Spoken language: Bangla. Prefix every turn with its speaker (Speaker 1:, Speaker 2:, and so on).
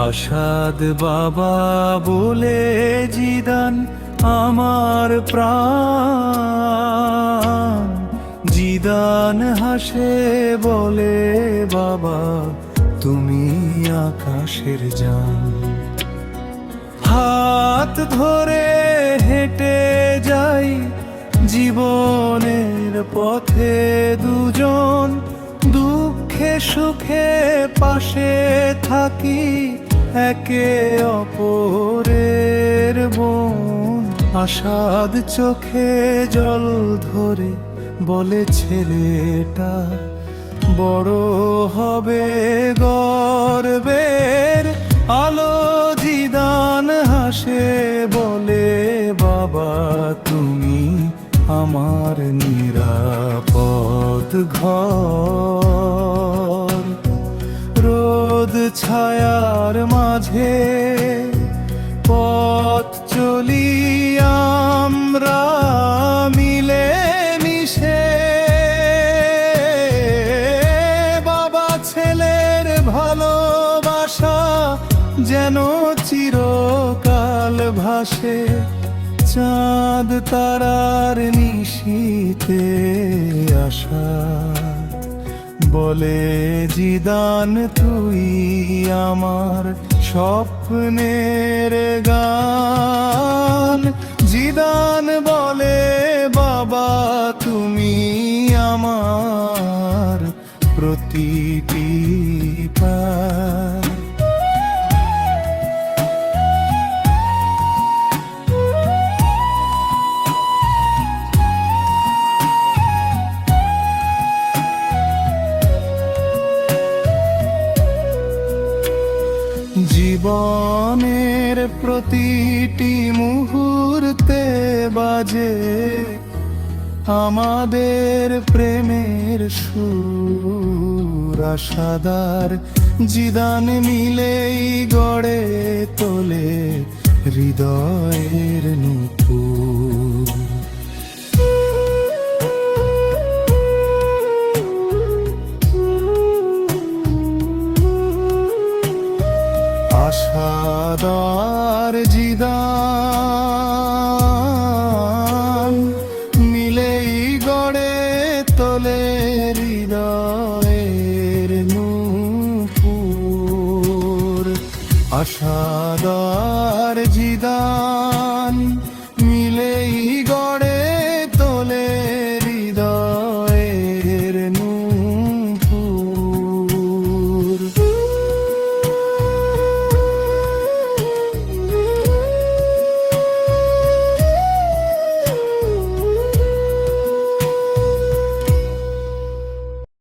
Speaker 1: আসাদ বাবা বলে জিদান আমার প্রাণ। জিদান হাসে বলে বাবা তুমি আকাশের জান। হাত ধরে হেঁটে যাই জীবনের পথে দুজন, দুঃখে সুখে পাশে থাকি একে অপরের বোন। আসাদ চোখে জল ধরে বলে ছেলেটা বড় হবে গর্বের আলো। জিদান হাসে বলে বাবা তুমি আমার নিরাপদ ঘর। রোদ ছায়ার মাঝে পথ চলি আমরা মিলে মিশে। বাবা ছেলের ভালোবাসা যেন চিরকাল ভাসে চাঁদ তারার নিশীথে। আশা বলে জিদান তুই আমার স্বপ্নের গান। জিদান বলে বাবা তুমি আমার প্রতিটি প্রাণ। জীবনের প্রতিটি মুহূর্তে বাজে আমাদের প্রেমের সুর। আশাদার জিদান মিলেই গড়ে তোলে হৃদয়ের নূপুর। আশাদার জিদান মিলেই গড়ে তোলে হৃদয়ের নূপুর। আশাদার জিদান